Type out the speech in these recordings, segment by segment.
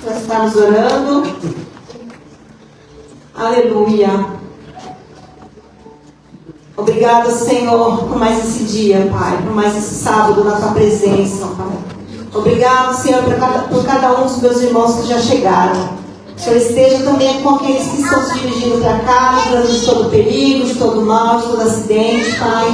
Nós estamos orando. Aleluia. Obrigada, Senhor, por mais esse dia, Pai, por mais esse sábado na Tua presença, Pai. Obrigado, Senhor, por cada um dos meus irmãos que já chegaram. O Senhor esteja também com aqueles que estão se dirigindo para cá, livrando de todo perigo, de todo mal, de todo acidente, Pai.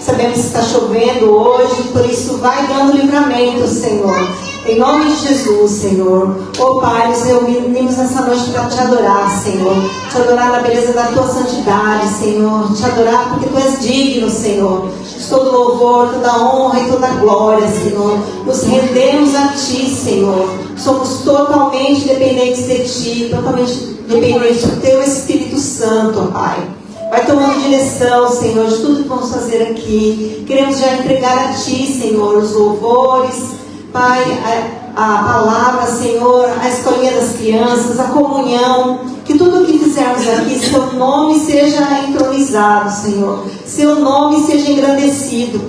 Sabemos que está chovendo hoje, por isso vai dando livramento, Senhor. Em nome de Jesus, Senhor. Oh Pai, nos reunimos nessa noite para te adorar, Senhor. Te adorar na beleza da tua santidade, Senhor. Te adorar porque tu és digno, Senhor. De todo louvor, toda honra e toda glória, Senhor. Nos rendemos a ti, Senhor. Somos totalmente dependentes de ti, totalmente dependentes do teu Espírito Santo, ó Pai. Vai tomando direção, Senhor, de tudo que vamos fazer aqui. Queremos já entregar a ti, Senhor, os louvores, Pai, a palavra, Senhor, a escolinha das crianças, a comunhão, que tudo o que fizermos aqui, seu nome seja entronizado, Senhor, seu nome seja engrandecido,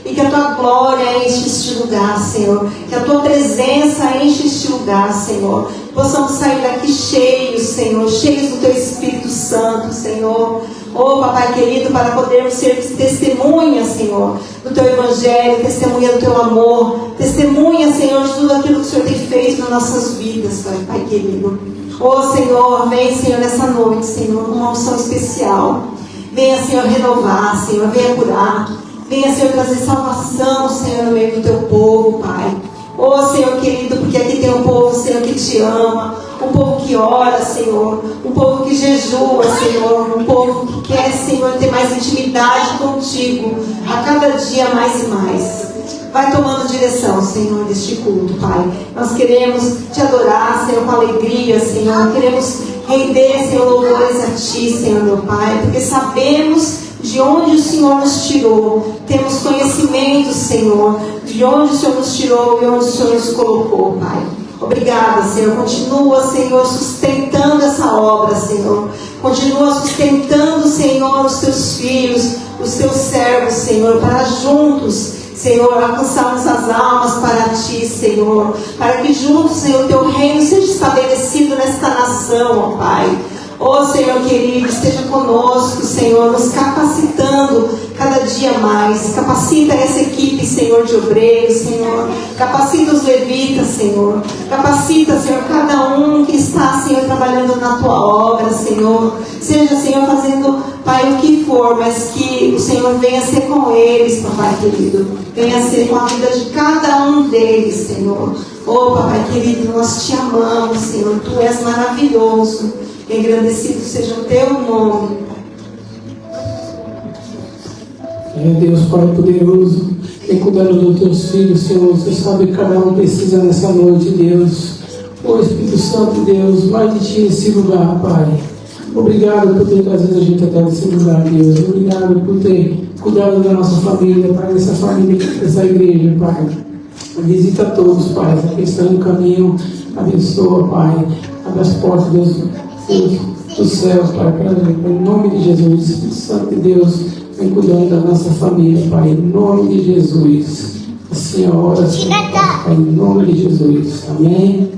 e que a tua glória enche este lugar, Senhor, que a tua presença enche este lugar, Senhor, possamos sair daqui cheios, Senhor, cheios do teu Espírito Santo, Senhor. Oh, Papai querido, para podermos ser testemunha, Senhor, do Teu Evangelho, testemunha do Teu amor, testemunha, Senhor, de tudo aquilo que o Senhor tem feito nas nossas vidas, Pai querido. Oh, Senhor, vem, Senhor, nessa noite, Senhor, com uma unção especial. Venha, Senhor, renovar, Senhor, venha curar. Venha, Senhor, trazer salvação, Senhor, no meio do Teu povo, Pai. Oh, Senhor querido, porque aqui tem um povo, Senhor, que te ama, um povo que ora, Senhor, um povo que jejua, Senhor, um povo que quer, Senhor, ter mais intimidade contigo, a cada dia mais e mais. Vai tomando direção, Senhor, deste culto, Pai. Nós queremos te adorar, Senhor, com alegria, Senhor. Queremos render, Senhor, louvores a ti, Senhor, meu Pai, porque sabemos de onde o Senhor nos tirou. Temos conhecimento, Senhor, de onde o Senhor nos tirou e onde o Senhor nos colocou, Pai. Obrigada, Senhor. Continua, Senhor, sustentando essa obra, Senhor. Continua sustentando, Senhor, os teus filhos, os teus servos, Senhor, para juntos, Senhor, alcançarmos as almas para ti, Senhor. Para que juntos, Senhor, o teu reino seja estabelecido nesta nação, ó Pai. Oh, Senhor querido, esteja conosco, Senhor, nos capacitando cada dia mais. Capacita essa equipe, Senhor, de obreiros, Senhor. Capacita os levitas, Senhor. Capacita, Senhor, cada um que está, Senhor, trabalhando na tua obra, Senhor. Seja, Senhor, fazendo, Pai, o que for, mas que o Senhor venha ser com eles, Papai querido. Venha ser com a vida de cada um deles, Senhor. Oh, Papai querido, nós te amamos, Senhor. Tu és maravilhoso. Engrandecido seja o teu nome. Deus, Pai poderoso, vem cuidando dos teus filhos, Senhor. Você sabe que cada um precisa nessa noite, Deus. Ô Espírito Santo, Deus, mais de ti nesse lugar, Pai. Obrigado por ter trazido a gente até esse lugar, Deus. Obrigado por ter cuidado da nossa família, Pai, dessa família, dessa igreja, Pai. Visita todos, Pai, que estão no caminho. Abençoa, Pai. Abre as portas, Deus, dos céus, Pai, para em nome de Jesus. Espírito Santo de Deus, vem cuidando da nossa família, Pai, em nome de Jesus. Assim a hora, Senhor, Pai, em nome de Jesus. Amém.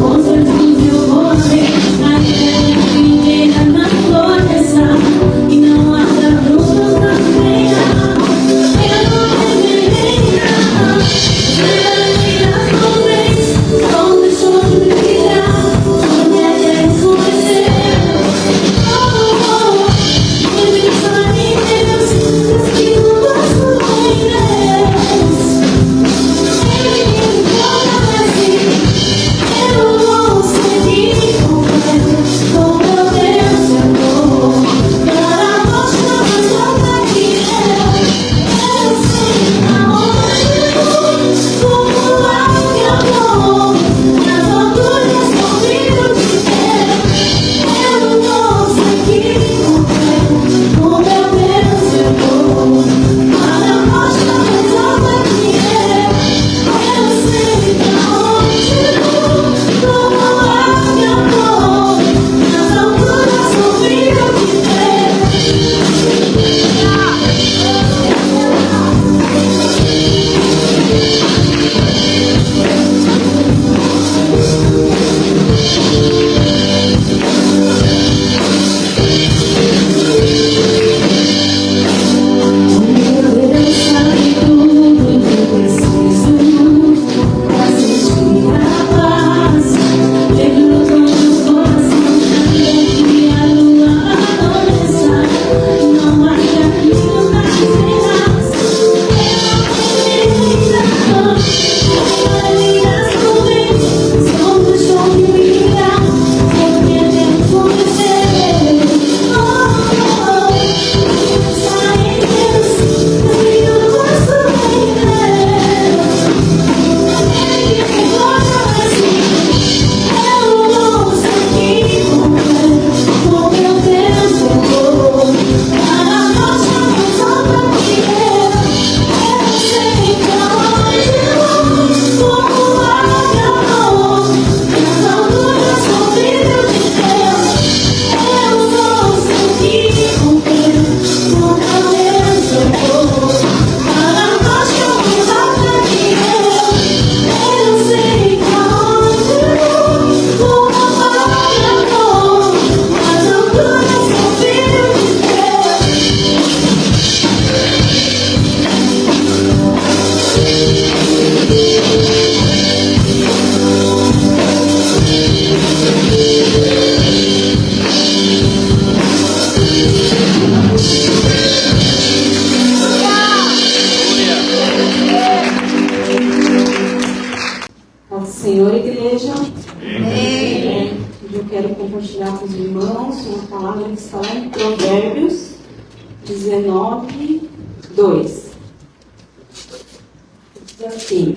Con compartilhar com os irmãos uma palavra que está lá em Provérbios 19, 2. Diz assim: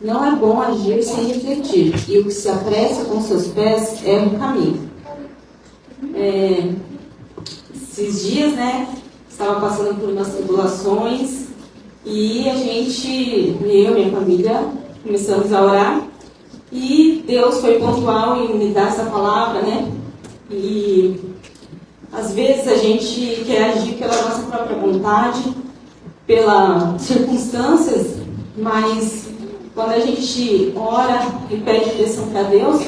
não é bom agir sem refletir, e o que se apressa com seus pés é um caminho. Esses dias, estava passando por umas tribulações e a gente, eu e minha família, começamos a orar e Deus foi pontual em me dar essa palavra, E às vezes a gente quer agir pela nossa própria vontade, pelas circunstâncias, mas quando a gente ora e pede direção para Deus,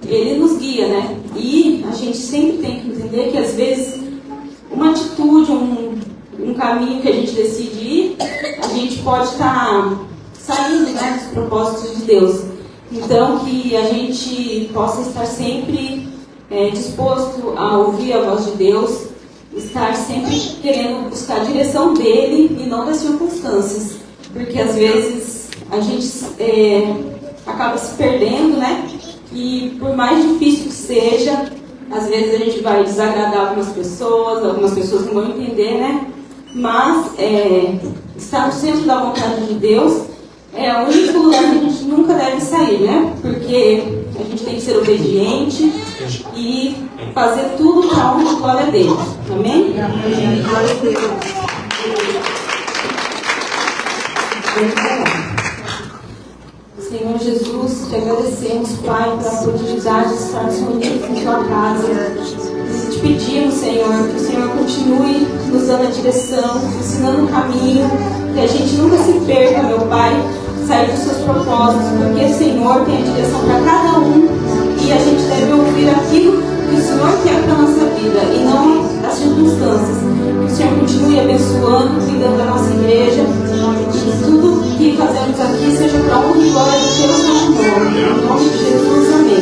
Ele nos guia, E a gente sempre tem que entender que às vezes uma atitude, um caminho que a gente decide ir, a gente pode estar saindo dos propósitos de Deus. Então, que a gente possa estar sempre disposto a ouvir a voz de Deus, estar sempre querendo buscar a direção dEle e não das circunstâncias. Porque às vezes a gente acaba se perdendo, E por mais difícil que seja, às vezes a gente vai desagradar algumas pessoas não vão entender, Mas estar no centro da vontade de Deus é o único lugar que a gente nunca deve sair, Porque a gente tem que ser obediente e fazer tudo para a honra e glória dele. Amém? Glória a Deus. Senhor Jesus, te agradecemos, Pai, pela oportunidade de estarmos reunidos em Sua casa. E te pedimos, Senhor, que o Senhor continue nos dando a direção, ensinando o caminho, que a gente nunca se perca, meu Pai, sair dos seus propósitos, porque o Senhor tem a direção para cada um e a gente deve ouvir aquilo que o Senhor quer para a nossa vida e não as circunstâncias. Que o Senhor continue abençoando, cuidando da nossa igreja e tudo que fazemos aqui seja para a honra e glória do Teu santo nome. Em nome de Jesus, amém.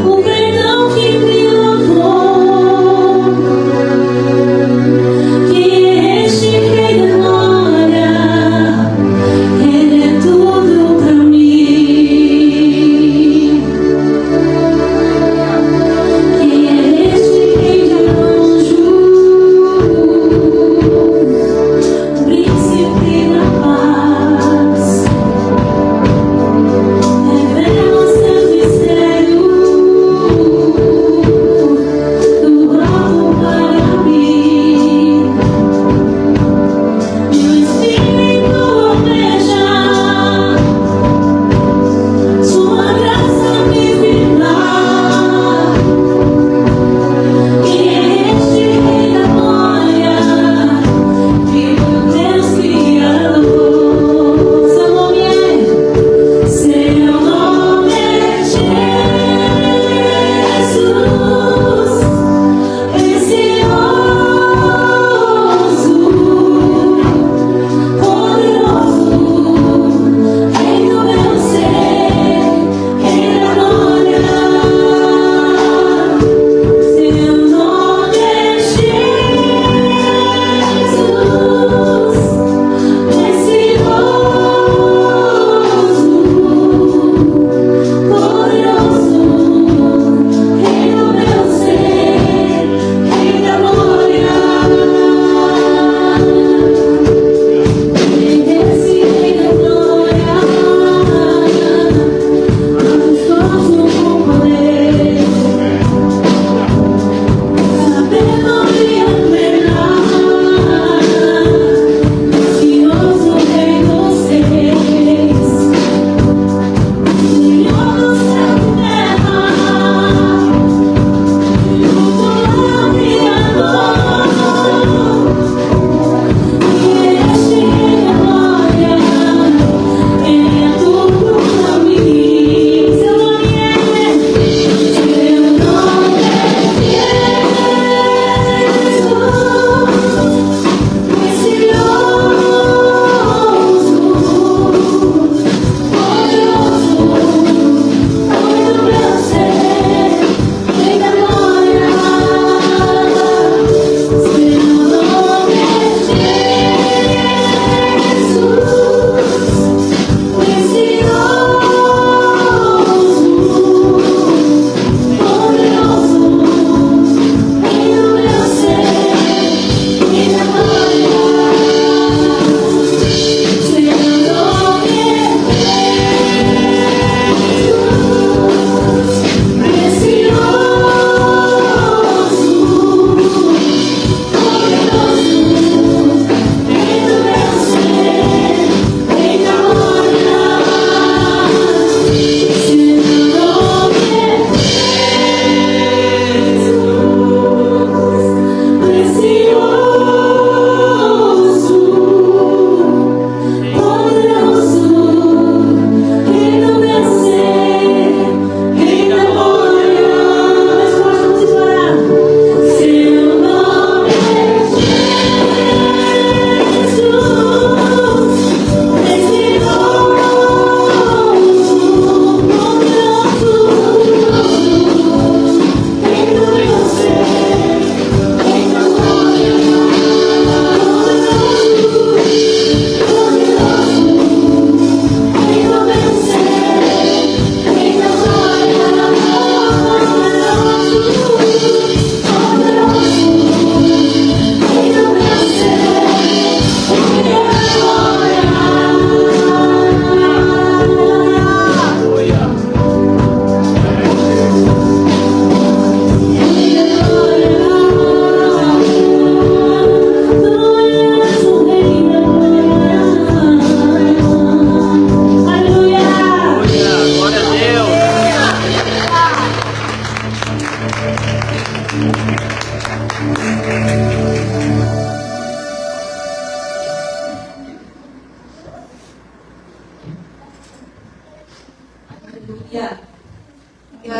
O perdão que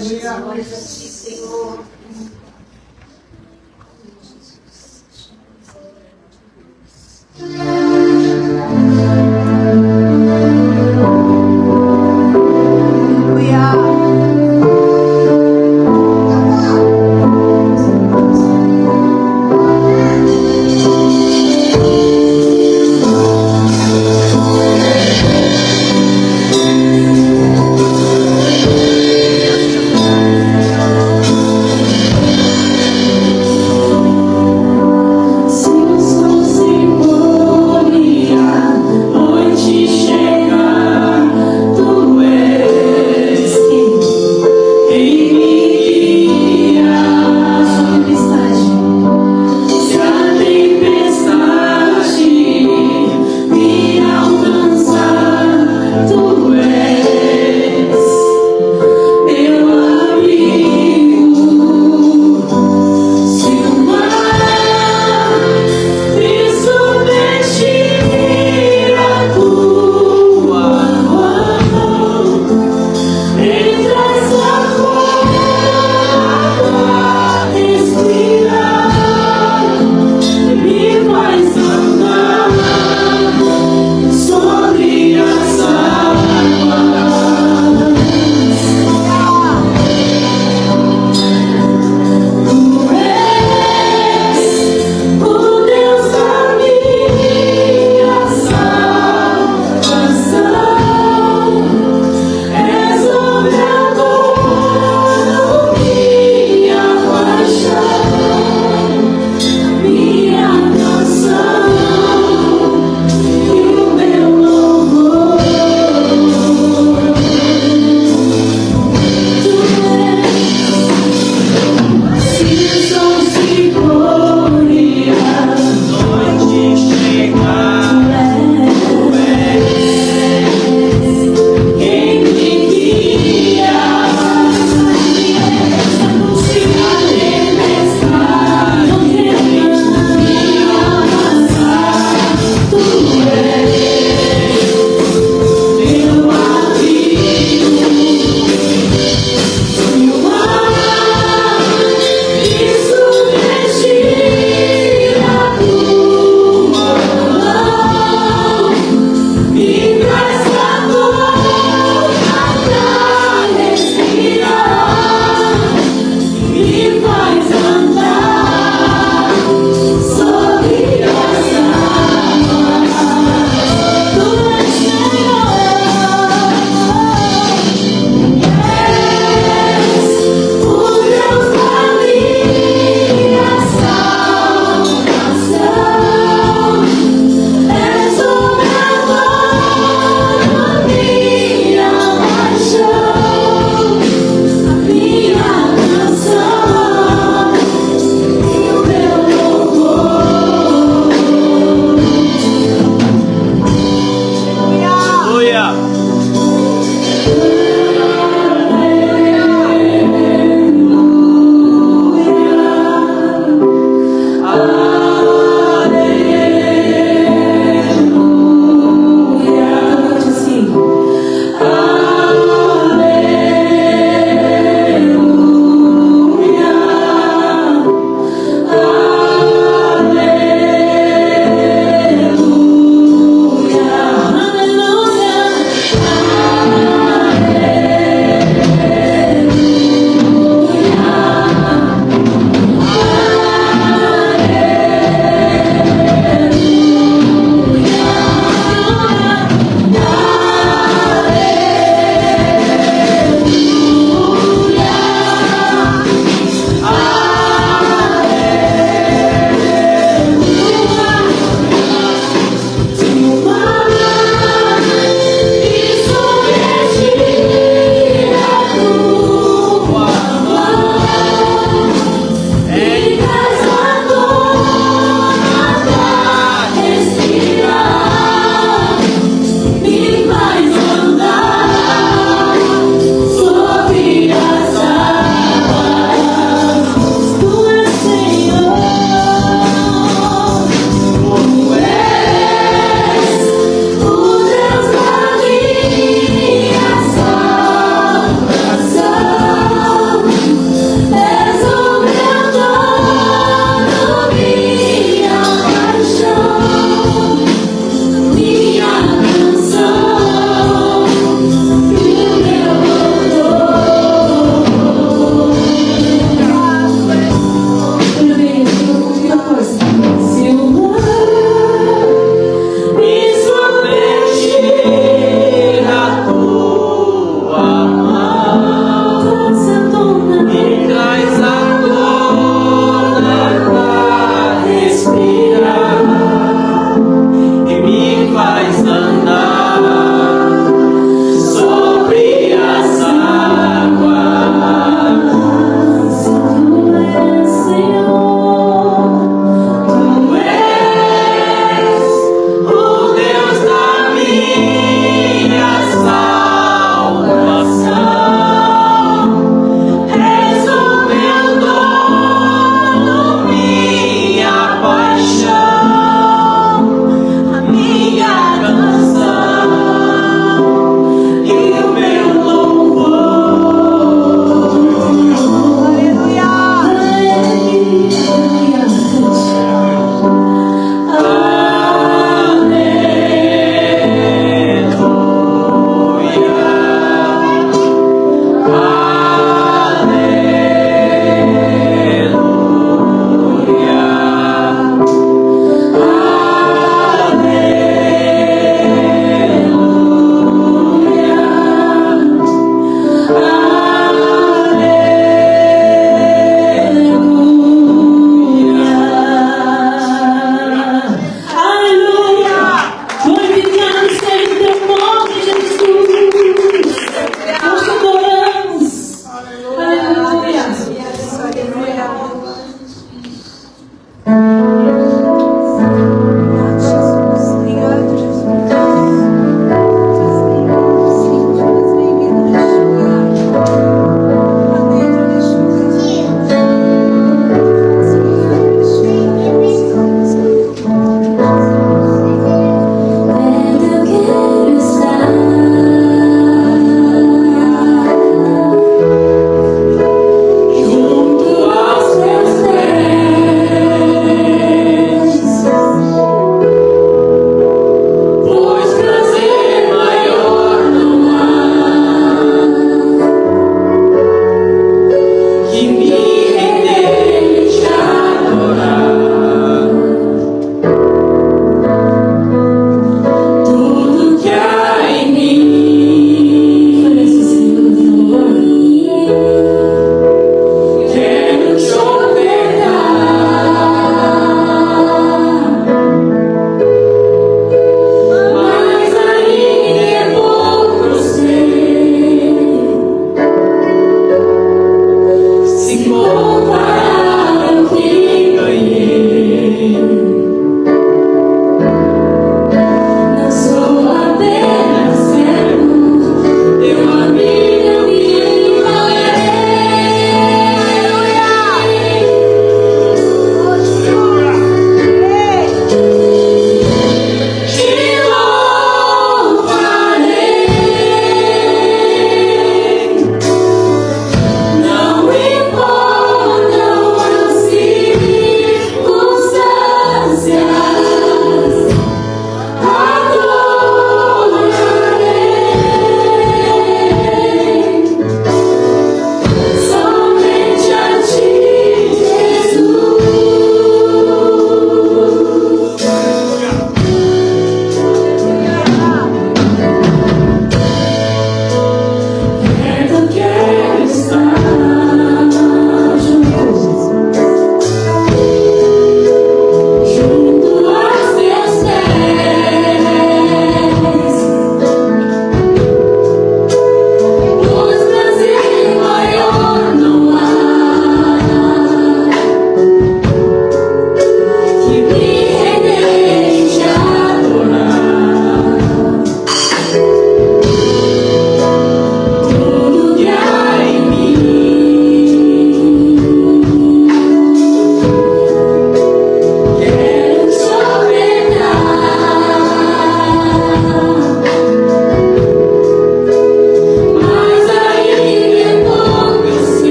Jesus. Glória a Ti, Senhor.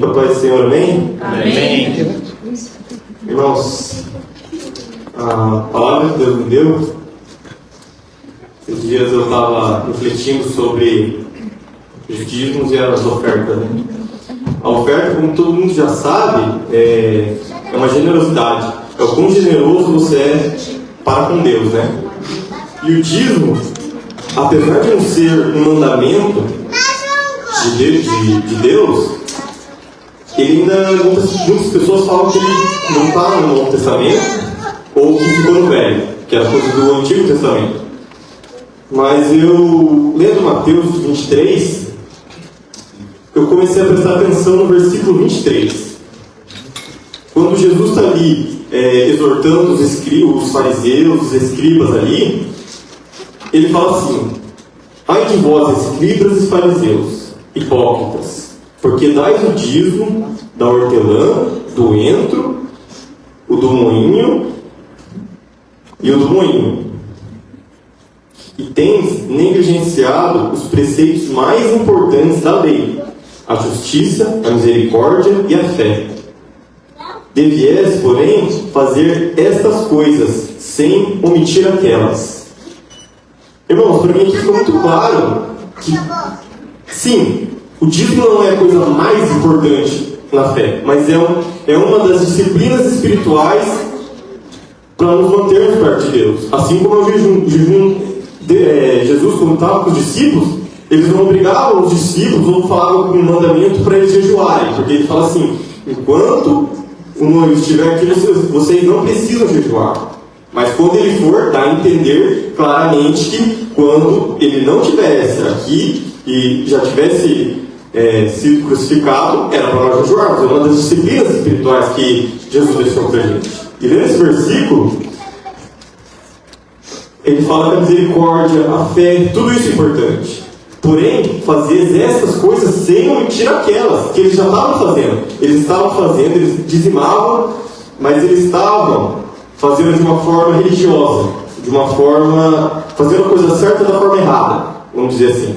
com a paz do Senhor, amém? Amém. Irmãos, a palavra que Deus me deu, esses dias eu estava refletindo sobre os dízimos e as ofertas, né? A oferta, como todo mundo já sabe, é uma generosidade. É o quão generoso você é para com Deus, né? E o dízimo, apesar de não ser um mandamento de Deus, ele ainda, muitas pessoas falam que ele não está no Novo Testamento ou que ficou no Velho, que é a coisa do Antigo Testamento. Mas eu, lendo Mateus 23, eu comecei a prestar atenção no versículo 23. Quando Jesus está ali exortando os fariseus, os escribas ali, ele fala assim: ai de vós, escribas e fariseus, hipócritas, porque dais o dízimo da hortelã, do entro, o do moinho e o do moinho, e tens negligenciado os preceitos mais importantes da lei, a justiça, a misericórdia e a fé. Devies, porém, fazer estas coisas sem omitir aquelas. Irmãos, para mim aqui ficou muito claro que, sim, o dízimo não é a coisa mais importante na fé, mas é uma das disciplinas espirituais para nos mantermos perto de Deus. Assim como o jejum Jesus, quando estava com os discípulos, eles não obrigavam os discípulos ou falavam com um mandamento para eles jejuarem, porque ele fala assim: enquanto o noivo estiver aqui, vocês não precisam jejuar. Mas quando ele for, dá a entender claramente que quando ele não estivesse aqui e já tivesse sido crucificado, era para nós jejuarmos. É uma das disciplinas espirituais que Jesus deixou para a gente. E lendo esse versículo, ele fala da misericórdia, a fé, tudo isso é importante. Porém, fazer essas coisas sem omitir aquelas que eles já estavam fazendo. Eles estavam fazendo, eles dizimavam, mas eles estavam fazendo de uma forma religiosa, de uma forma, fazendo a coisa certa da forma errada, vamos dizer assim.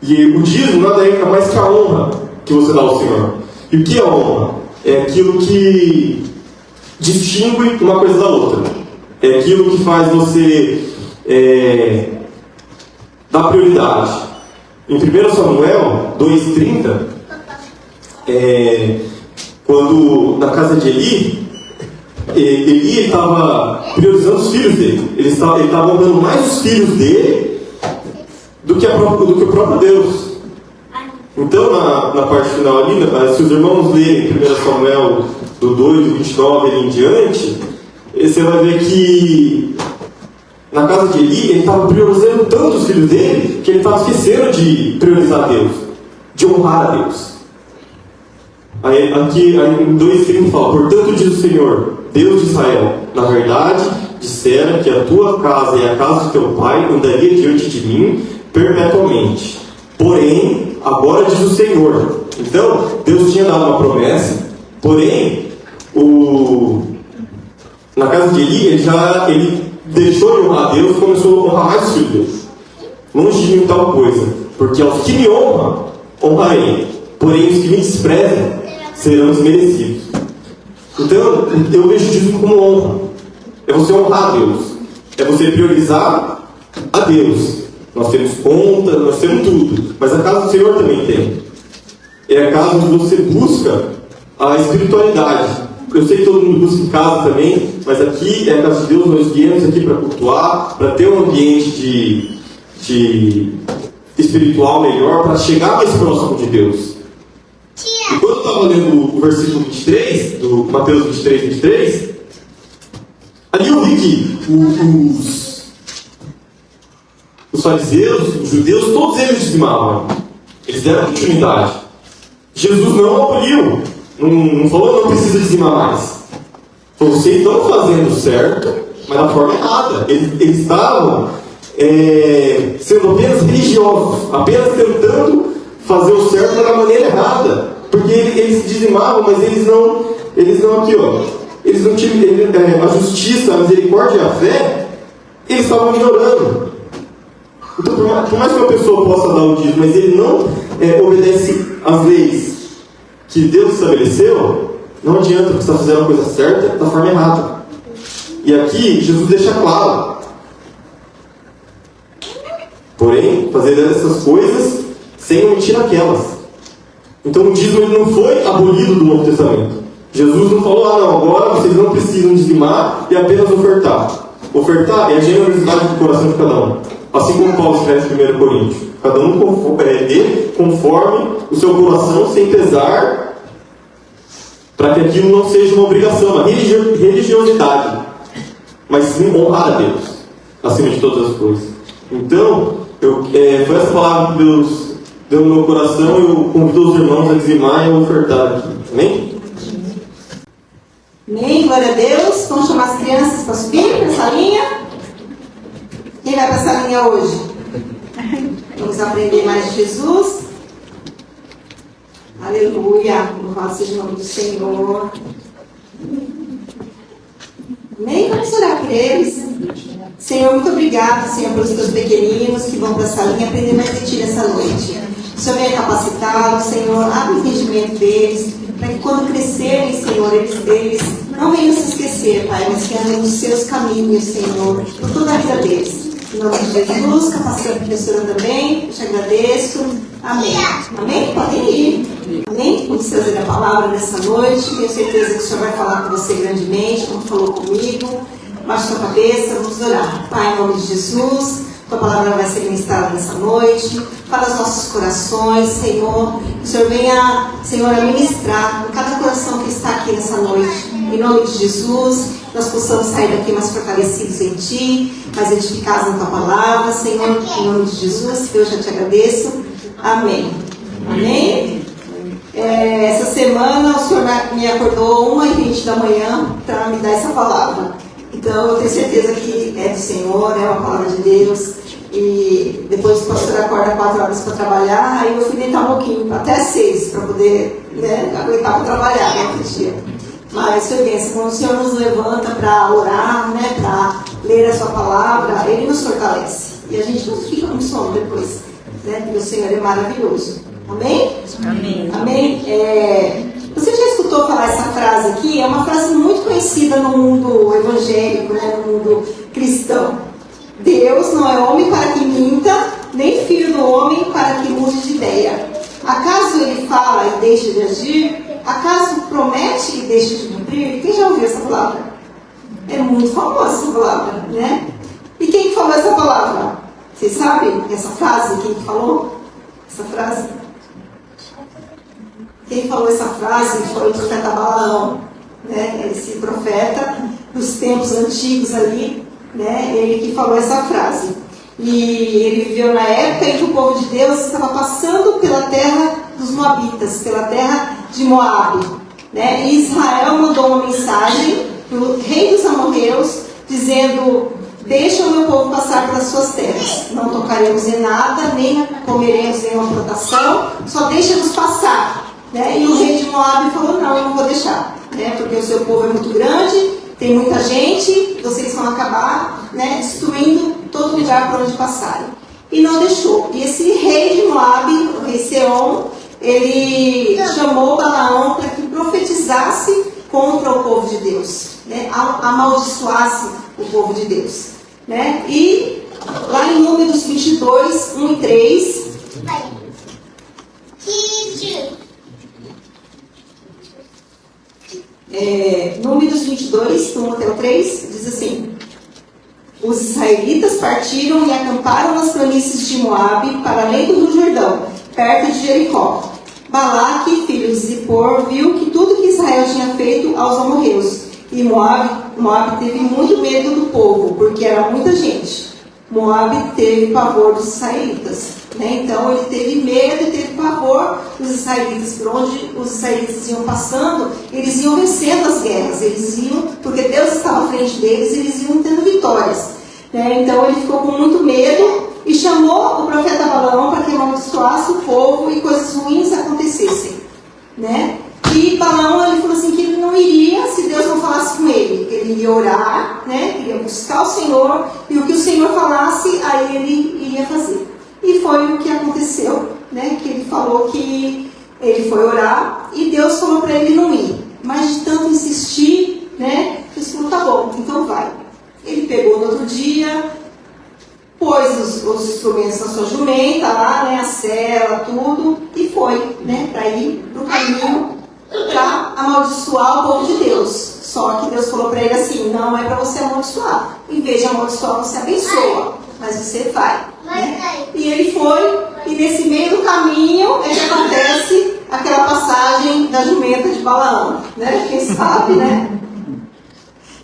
E o dízimo nada é mais que a honra que você dá ao Senhor. E o que é honra? É aquilo que distingue uma coisa da outra. É aquilo que faz você dar prioridade. Em 1 Samuel 2,30, quando na casa de Eli estava priorizando os filhos dele. Ele estava honrando mais os filhos dele do que o próprio Deus. Então, na parte final ali, se os irmãos lerem 1 Samuel do 2, do 29 e em diante, você vai ver que na casa de Eli, ele estava priorizando tanto os filhos dele que ele estava esquecendo de priorizar Deus, de honrar a Deus. Aí em 2,30 fala: portanto diz o Senhor, Deus de Israel, na verdade dissera que a tua casa e a casa de teu pai andaria diante de mim perpetuamente. Porém, agora diz o Senhor. Então, Deus tinha dado uma promessa, porém, na casa de Eli, ele deixou de honrar a Deus e começou a honrar mais os filhos dele. Longe de mim tal coisa, porque aos que me honram, honrarei, porém os que me desprezam serão desmerecidos. Então, eu vejo isso como honra. É você honrar a Deus, é você priorizar a Deus. Nós temos conta, nós temos tudo, mas a casa do Senhor também tem. É a casa onde você busca a espiritualidade. Eu sei que todo mundo busca em casa também, mas aqui é a casa de Deus. Nós viemos aqui para cultuar, para ter um ambiente de espiritual melhor, para chegar mais próximo de Deus. E quando eu estava lendo o versículo 23, do Mateus 23, ali eu vi que os fariseus, os judeus, todos eles dizimavam. Eles deram continuidade. Jesus não aboliu. Não falou não precisa dizimar mais. Falou: vocês estão fazendo certo, mas da forma errada. Eles estavam sendo apenas religiosos, apenas tentando fazer o certo, mas da maneira errada. Porque eles dizimavam, mas eles não aqui, ó. Eles não tinham a justiça, a misericórdia e a fé, eles estavam ignorando. Então, por mais que uma pessoa possa dar o dízimo, mas ele não obedece às leis, que Deus estabeleceu, não adianta você estar fazendo a coisa certa da forma errada. E aqui Jesus deixa claro. Porém, fazer essas coisas sem omitir aquelas. Então o dízimo ele não foi abolido do Novo Testamento. Jesus não falou, não, agora vocês não precisam dizimar e apenas ofertar. Ofertar é a generosidade do coração de cada um. Assim como Paulo escreve em 1 Coríntios. Cada um dê conforme o seu coração, sem pesar, para que aquilo não seja uma obrigação, uma religiosidade, mas sim honrar a Deus, acima de todas as coisas. Então, foi essa palavra que Deus deu no meu coração, eu convido os irmãos a dizimar e a ofertar aqui. Amém? Amém, glória a Deus. Vamos chamar as crianças para subir para essa linha. Quem vai para essa linha hoje? Vamos aprender mais de Jesus. Aleluia. Louvado seja o nome do Senhor. Amém? Vamos orar por eles. Senhor, muito obrigado, Senhor, pelos teus pequeninos que vão para essa linha aprender mais de Ti nessa noite. O Senhor venha capacitá-los, Senhor, abre o entendimento deles, para que quando crescerem, Senhor, eles não venham se esquecer, Pai, mas que andem nos seus caminhos, Senhor, por toda a vida deles. Em nome de Jesus, capacita a professora também, eu te agradeço. Amém. Amém? Podem ir. Amém? Vamos trazer a palavra nessa noite. Tenho certeza que o Senhor vai falar com você grandemente, como falou comigo. Baixe sua cabeça, vamos orar. Pai, em nome de Jesus, tua palavra vai ser ministrada nessa noite. Fala os nossos corações, Senhor. Que o Senhor venha, Senhor, a ministrar em cada coração que está aqui nessa noite. Em nome de Jesus, nós possamos sair daqui mais fortalecidos em Ti, mais edificados na tua palavra, Senhor. Em nome de Jesus, eu já te agradeço. Amém. Amém? Essa semana o Senhor me acordou 1h20 da manhã para me dar essa palavra. Então eu tenho certeza que é do Senhor, é uma palavra de Deus. E depois o pastor acorda 4 horas para trabalhar, aí eu fui deitar um pouquinho, até 6, para poder aguentar para trabalhar no outro dia. Mas foi bem, quando o Senhor nos levanta para orar, para ler a sua palavra, Ele nos fortalece. E a gente não fica com sono depois, porque o Senhor é maravilhoso. Amém? Amém. Amém? Você já escutou falar essa frase aqui? É uma frase muito conhecida no mundo evangélico, no mundo cristão. Deus não é homem para que minta, nem filho do homem para que mude de ideia. Acaso ele fala e deixa de agir? Acaso promete e deixa de cumprir? Quem já ouviu essa palavra? É muito famosa essa palavra, né? E quem falou essa palavra? Vocês sabem essa frase? Quem falou essa frase? Quem falou essa frase foi o profeta Balaão, esse profeta dos tempos antigos ali, ele que falou essa frase. E ele viveu na época em que o povo de Deus estava passando pela terra dos Moabitas, pela terra de Moabe. E Israel mandou uma mensagem para o rei dos amorreus, dizendo: deixa o meu povo passar pelas suas terras, não tocaremos em nada, nem comeremos nenhuma plantação, só deixa-nos passar. E o rei de Moabe falou: não, eu não vou deixar, porque o seu povo é muito grande, tem muita gente, vocês vão acabar destruindo todo lugar por onde passarem. E não deixou. E esse rei de Moabe, o rei Seom, ele chamou Balaão para que profetizasse contra o povo de Deus, amaldiçoasse o povo de Deus. E lá em Números 22, 1 e 3... Números 22, 1 até o 3, diz assim: os israelitas partiram e acamparam nas planícies de Moabe, para além do Rio Jordão, perto de Jericó. Balaque, filho de Zippor, viu que tudo que Israel tinha feito aos amorreus, e Moabe teve muito medo do povo, porque era muita gente. Moabe teve pavor dos israelitas. Então ele teve medo e teve pavor dos israelitas. Por onde os israelitas iam passando, eles iam vencendo as guerras. Eles iam, porque Deus estava à frente deles, eles iam tendo vitórias. Então ele ficou com muito medo e chamou o profeta Balaão para que amaldiçoasse o povo e coisas ruins acontecessem. E Balaão, ele falou assim que ele não iria se Deus não falasse com ele. Ele iria orar, iria buscar o Senhor, e o que o Senhor falasse, aí ele iria fazer. E foi o que aconteceu, que ele falou que ele foi orar, lá. E Deus falou para ele não ir. Mas de tanto insistir, né? Deus falou, tá bom, então vai. Ele pegou no outro dia, pôs os instrumentos na sua jumenta lá, né? A sela, tudo, e foi, né? Para ir para o caminho para amaldiçoar o povo de Deus. Só que Deus falou para ele assim, não é para você amaldiçoar. Em vez de amaldiçoar, você abençoa. Mas você vai. Né? E ele foi, e nesse meio do caminho é que acontece aquela passagem da jumenta de Balaão. Né? Quem sabe, né?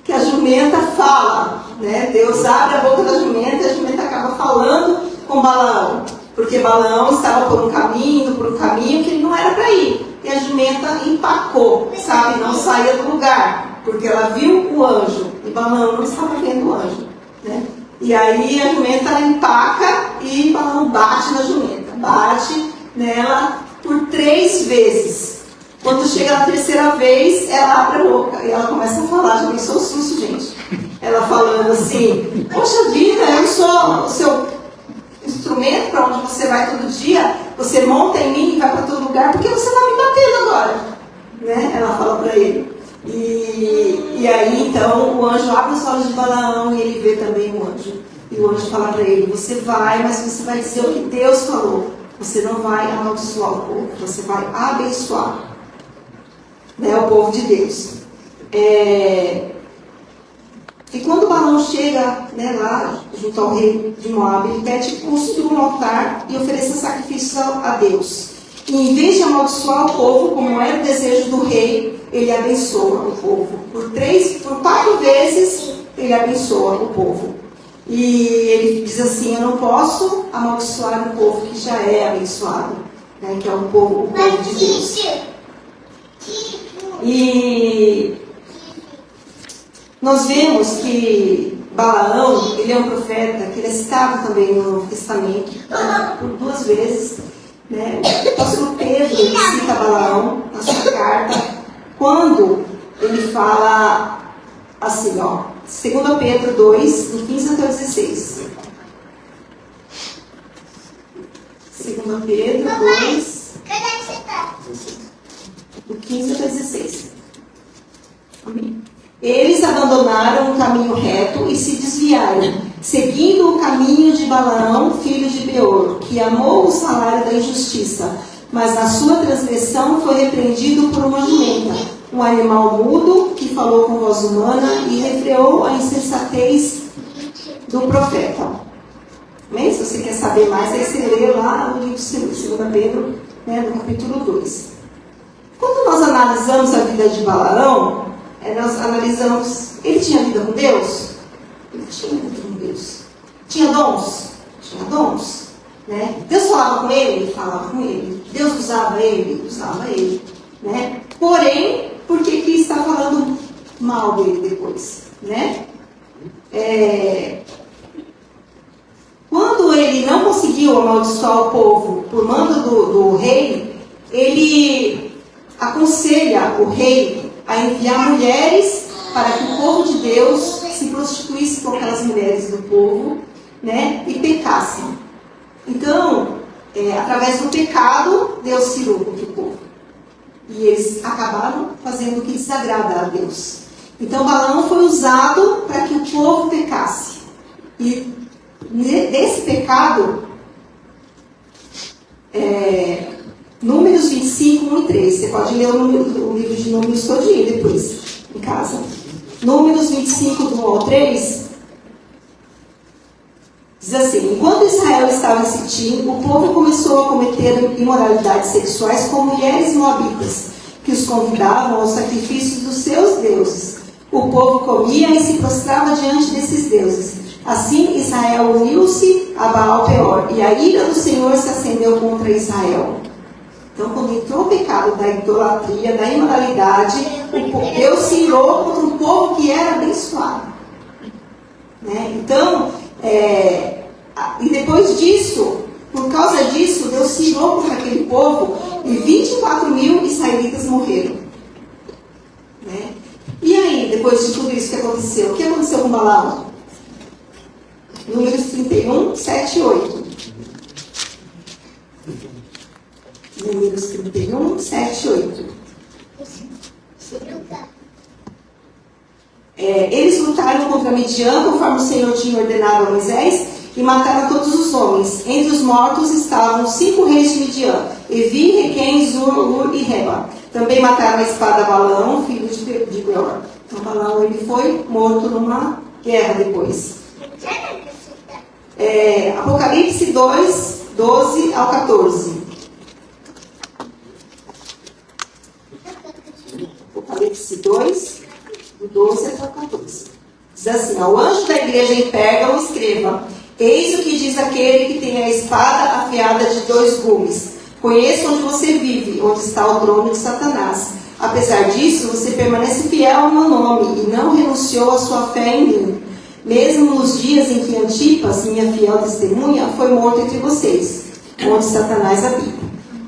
Que a jumenta fala. Né? Deus abre a boca da jumenta e a jumenta acaba falando com Balaão. Porque Balaão estava por um caminho que ele não era para ir. E a jumenta empacou, sabe? Não saía do lugar. Porque ela viu o anjo. E Balaão não estava vendo o anjo. Né? E aí a jumenta empaca e Balaão bate na jumenta. Bate nela por 3 vezes. Quando chega na 3ª vez, ela abre a boca. E ela começa a falar. Já pensou o susto, gente? Ela falando assim, poxa vida, eu sou o seu instrumento para onde você vai todo dia. Você monta em mim e vai para todo lugar. Por que você está me batendo agora? Né? Ela fala para ele. E aí então o anjo abre os olhos de Balaão e ele vê também o anjo. E o anjo fala para ele, você vai, mas você vai dizer o que Deus falou. Você não vai amaldiçoar o povo, você vai abençoar, né, o povo de Deus. E quando Balaão chega, né, lá junto ao rei de Moabe, ele pede que construa um altar e ofereça sacrifícios a Deus. E em vez de amaldiçoar o povo, como era o desejo do rei, ele abençoa o povo. Por 4 vezes, ele abençoa o povo. E ele diz assim, eu não posso amaldiçoar o povo que já é abençoado, né, que é o povo de Deus. E nós vemos que Balaão, ele é um profeta, que ele é citado também no Novo Testamento, por 2 vezes. Né? O apóstolo Pedro cita Balaão na sua carta, quando ele fala assim, ó, 2 Pedro 2, do 15 até o 16. 2 Pedro 2, do 15 até o 16. Amém. Eles abandonaram o caminho reto e se desviaram, seguindo o caminho de Balaão, filho de Beor, que amou o salário da injustiça, mas na sua transgressão foi repreendido por uma jumenta, um animal mudo que falou com voz humana e refreou a insensatez do profeta. Amém? Se você quer saber mais, aí você lê lá no livro de 2 Pedro, né, no capítulo 2. Quando nós analisamos a vida de Balaão, nós analisamos, ele tinha vida com Deus? Ele tinha vida com Deus. Tinha dons? Tinha dons. Né? Deus falava com ele? Ele falava com ele. Deus usava ele? Usava ele. Né? Porém, por que está falando mal dele depois? Né? Quando ele não conseguiu amaldiçoar o povo por mando do rei, ele aconselha o rei a enviar mulheres para que o povo de Deus se prostituísse com aquelas mulheres do povo, né, e pecassem. Então, através do pecado, Deus tirou do povo. E eles acabaram fazendo o que desagrada a Deus. Então, Balaão foi usado para que o povo pecasse. E desse pecado, Números 25, 1 e 3. Você pode ler o livro de Números todinho depois, em casa. Números 25, do 1 ao 3, diz assim, enquanto Israel estava em Sitim, o povo começou a cometer imoralidades sexuais com mulheres moabitas, que os convidavam aos sacrifícios dos seus deuses. O povo comia e se prostrava diante desses deuses. Assim, Israel uniu-se a Baal-Peor, e a ira do Senhor se acendeu contra Israel. Então, quando entrou o pecado da idolatria, da imoralidade, Deus se irou contra um povo que era abençoado. Né? Então, e depois disso, por causa disso, Deus se irou contra aquele povo e 24.000 israelitas morreram. Né? E aí, depois de tudo isso que aconteceu, o que aconteceu com Balaão? Números 31, 7 e 8. Números 31, 7 e 8. contra Midian, conforme o Senhor tinha ordenado a Moisés, e mataram todos os homens. Entre os mortos estavam 5 reis de Midian: Evi, Requém, Zur, Ur e Reba. Também mataram a espada Balaão, filho de Beor. Então Balaão ele foi morto numa guerra depois. Apocalipse 2, 12 ao 14. Apocalipse 2, do 12 até o 14. Diz assim: ao anjo da igreja em Pérgamo escreva: eis o que diz aquele que tem a espada afiada de 2 gumes. Conheço onde você vive, onde está o trono de Satanás. Apesar disso, você permanece fiel ao meu nome e não renunciou à sua fé em mim. Mesmo nos dias em que Antipas, minha fiel testemunha, foi morto entre vocês, onde Satanás habita.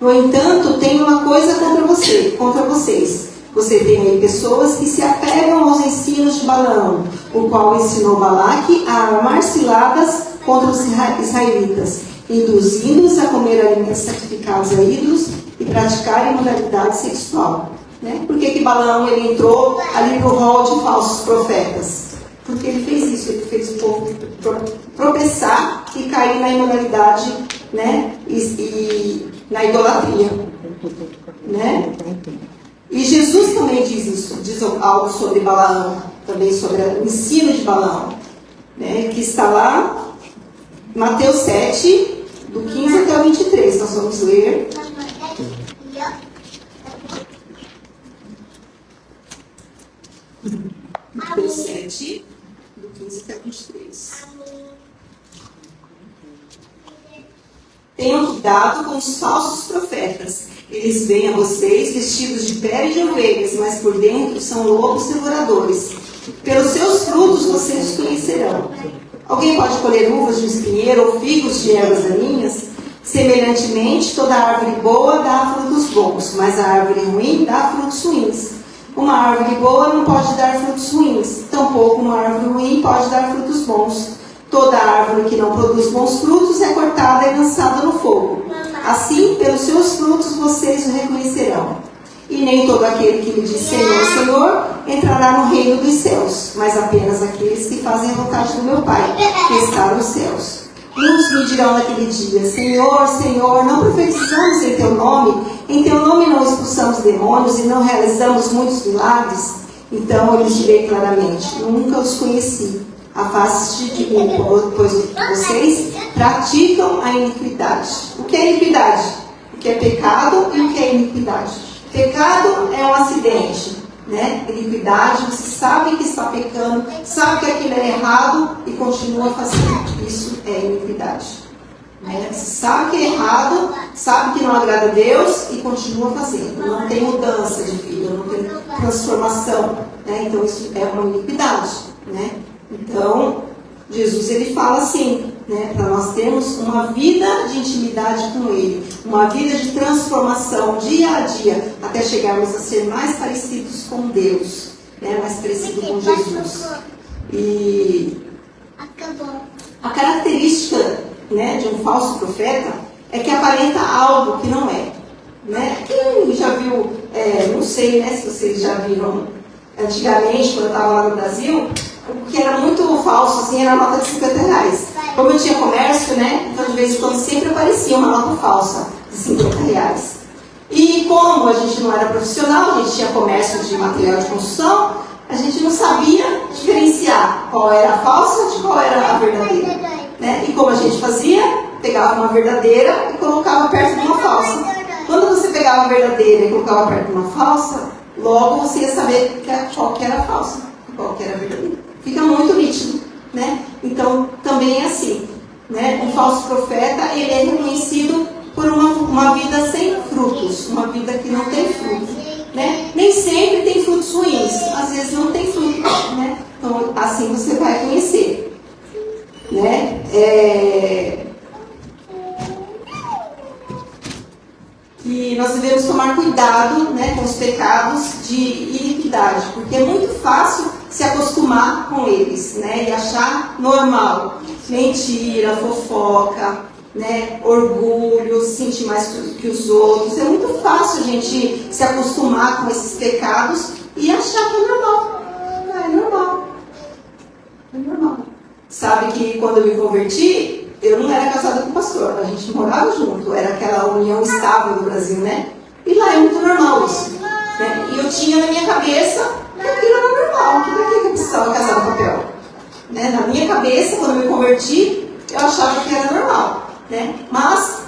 No entanto, tenho uma coisa contra vocês. Você tem aí pessoas que se apegam aos ensinos de Balaão, o qual ensinou Balaque a armar ciladas contra os israelitas, induzindo-os a comer alimentos sacrificados a ídolos e praticar imoralidade sexual. Por que Balaão ele entrou ali no rol de falsos profetas? Porque ele fez isso, ele fez o povo tropeçar e cair na imoralidade, e na idolatria. E Jesus também diz isso, diz algo sobre Balaão, também sobre o ensino de Balaão, que está lá, Mateus 7, do 15 até o 23, nós vamos ler. Mateus 7, do 15 até o 23. Tenham cuidado com os falsos profetas. Eles vêm a vocês vestidos de pele de ovelhas, mas por dentro são lobos devoradores. Pelos seus frutos vocês os conhecerão. Alguém pode colher uvas de um espinheiro ou figos de ervas daninhas? Semelhantemente, toda árvore boa dá frutos bons, mas a árvore ruim dá frutos ruins. Uma árvore boa não pode dar frutos ruins, tampouco uma árvore ruim pode dar frutos bons. Toda árvore que não produz bons frutos é cortada e lançada no fogo. Assim, pelos seus frutos vocês o reconhecerão. E nem todo aquele que me diz Senhor, Senhor, entrará no reino dos céus, mas apenas aqueles que fazem a vontade do meu Pai, que está nos céus. Muitos me dirão naquele dia: Senhor, Senhor, não profetizamos em teu nome não expulsamos demônios e não realizamos muitos milagres? Então eu lhes direi claramente: nunca os conheci. Afaste-se de mim, pois vocês praticam a iniquidade. O que é iniquidade? O que é pecado e o que é iniquidade? Pecado é um acidente, Iniquidade, você sabe que está pecando, sabe que aquilo é errado e continua fazendo. Isso é iniquidade. Você sabe que é errado, sabe que não agrada a Deus e continua fazendo. Não tem mudança de vida, não tem transformação. Então isso é uma iniquidade. Então, Jesus ele fala assim, para nós termos uma vida de intimidade com Ele, uma vida de transformação dia a dia, até chegarmos a ser mais parecidos com Deus, mais parecidos com Jesus. E a característica de um falso profeta é que aparenta algo que não é. Quem já viu, não sei se vocês já viram antigamente, quando eu estava lá no Brasil, o que era muito falso, assim, era a nota de 50 reais. Como eu tinha comércio, então de vez em quando sempre aparecia uma nota falsa de 50 reais. E como a gente não era profissional, a gente tinha comércio de material de construção, a gente não sabia diferenciar qual era a falsa de qual era a verdadeira. E como a gente fazia, pegava uma verdadeira e colocava perto de uma falsa. Quando você pegava a verdadeira e colocava perto de uma falsa, logo você ia saber qual que era a falsa e qual que era a verdadeira. Fica muito nítido, Então, também é assim, Um falso profeta, ele é reconhecido por uma vida sem frutos, uma vida que não tem fruto, Nem sempre tem frutos ruins, às vezes não tem fruto, Então, assim você vai conhecer, E nós devemos tomar cuidado, com os pecados de iniquidade, porque é muito fácil se acostumar com eles, e achar normal. Mentira, fofoca, orgulho, se sentir mais que os outros. É muito fácil a gente se acostumar com esses pecados e achar que é normal. É normal. É normal. Sabe que quando eu me converti, eu não era casada com o pastor, a gente morava junto, era aquela união estável do Brasil, né? E lá é muito normal isso. Né? E eu tinha na minha cabeça que aquilo era normal, que pra que eu precisava casar no papel? Né? Na minha cabeça, quando eu me converti, eu achava que era normal. Né? Mas,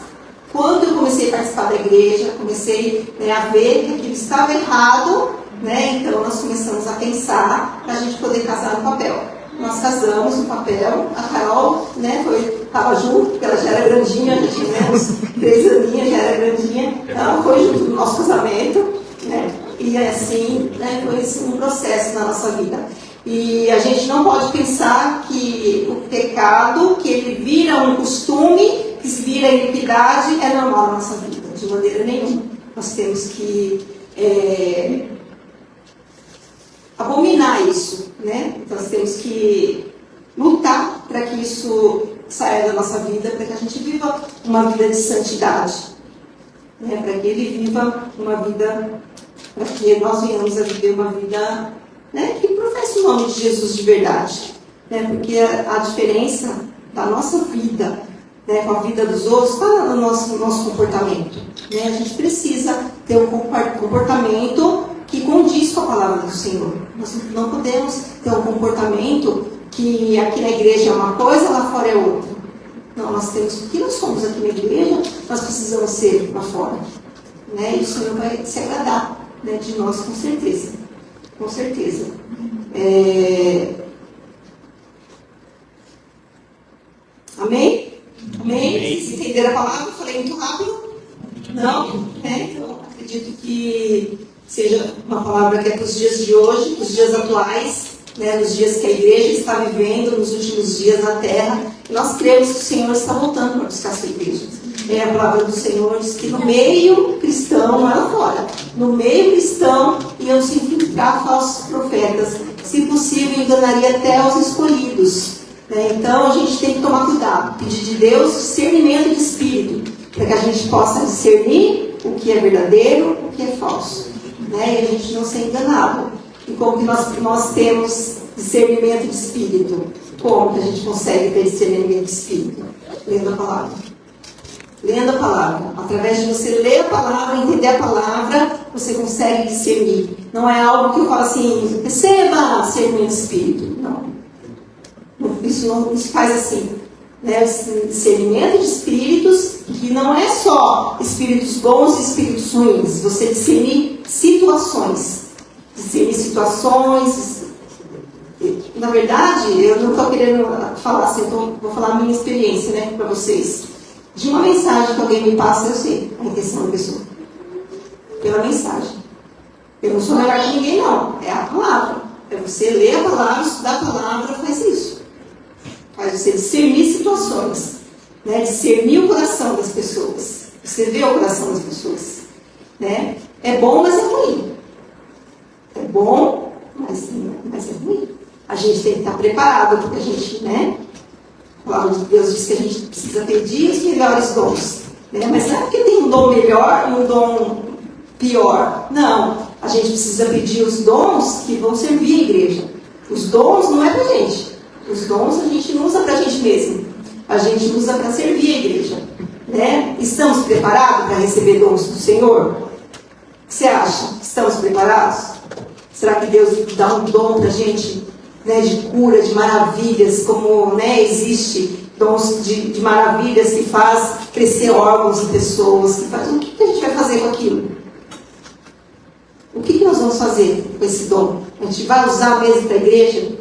quando eu comecei a participar da igreja, comecei, né, a ver que aquilo estava errado, né? Então nós começamos a pensar para a gente poder casar no papel. Nós casamos no papel, a Carol, né, estava junto, porque ela já era grandinha, já tinha, né, uns 3 aninhos, já era grandinha, ela foi junto no nosso casamento, né, e assim, né, foi um processo na nossa vida. E a gente não pode pensar que o pecado, que ele vira um costume, que se vira iniquidade, é normal na nossa vida, de maneira nenhuma. Nós temos que abominar isso, né? Então, nós temos que lutar para que isso saia da nossa vida, para que a gente viva uma vida de santidade, né? Para que ele viva uma vida, para que nós venhamos a viver uma vida, né, que professe o nome de Jesus de verdade, né? Porque a diferença da nossa vida, né, com a vida dos outros está no nosso comportamento, né? A gente precisa ter um comportamento que condiz com a palavra do Senhor. Nós não podemos ter um comportamento que aqui na igreja é uma coisa, lá fora é outra. Não, nós temos, porque nós somos aqui na igreja, nós precisamos ser lá fora. Né? E o Senhor vai se agradar, né, de nós, com certeza. Com certeza. Amém? Amém? Vocês entenderam a palavra? Eu falei muito rápido? Não? Então, acredito que seja uma palavra que é para os dias de hoje, para os dias atuais, né, nos dias que a igreja está vivendo, nos últimos dias na terra. E nós cremos que o Senhor está voltando para buscar a sua igreja. A palavra do Senhor diz que no meio cristão, não é lá fora, no meio cristão iam se infiltrar falsos profetas, se possível enganaria até os escolhidos. Né? Então a gente tem que tomar cuidado, pedir de Deus discernimento de espírito, para que a gente possa discernir o que é verdadeiro, o que é falso. Né? E a gente não ser enganado. E como que nós temos discernimento de espírito? Como que a gente consegue ter discernimento de espírito? Lendo a palavra. Lendo a palavra. Através de você ler a palavra, entender a palavra, você consegue discernir. Não é algo que eu falo assim, receba discernimento de espírito. Não. Isso não se faz assim. Né? Discernimento de espíritos, que não é só espíritos bons e espíritos ruins. Você discernir situações. Discernir situações. Na verdade, eu não estou querendo falar assim, vou falar a minha experiência, né, para vocês. De uma mensagem que alguém me passa, eu sei a intenção da pessoa. Pela mensagem. Eu não sou melhor que ninguém, não. É a palavra. É você ler a palavra, estudar a palavra, faz isso. Faz você discernir situações. Né? Discernir o coração das pessoas. Você vê o coração das pessoas. Né? É bom, mas é ruim. É bom, mas é ruim. A gente tem que estar preparado, porque a gente, né? A palavra de Deus diz que a gente precisa pedir os melhores dons. Né? Mas não é porque tem um dom melhor e um dom pior. Não. A gente precisa pedir os dons que vão servir a igreja. Os dons não é pra gente. Os dons a gente não usa pra gente mesmo. A gente usa para servir a igreja. Né? Estamos preparados para receber dons do Senhor? O que você acha? Estamos preparados? Será que Deus dá um dom pra gente, né, de cura, de maravilhas, como, né, existe dons de maravilhas que faz crescer órgãos em pessoas? O que a gente vai fazer com aquilo? O que nós vamos fazer com esse dom? A gente vai usar mesmo para a igreja?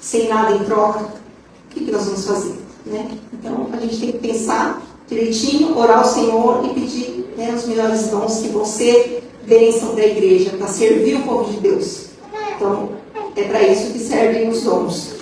Sem nada em troca? O que nós vamos fazer? Né? Então, a gente tem que pensar direitinho, orar ao Senhor e pedir, né, os melhores dons que vão ser bênção da igreja, para servir o povo de Deus. Então, é para isso que servem os dons.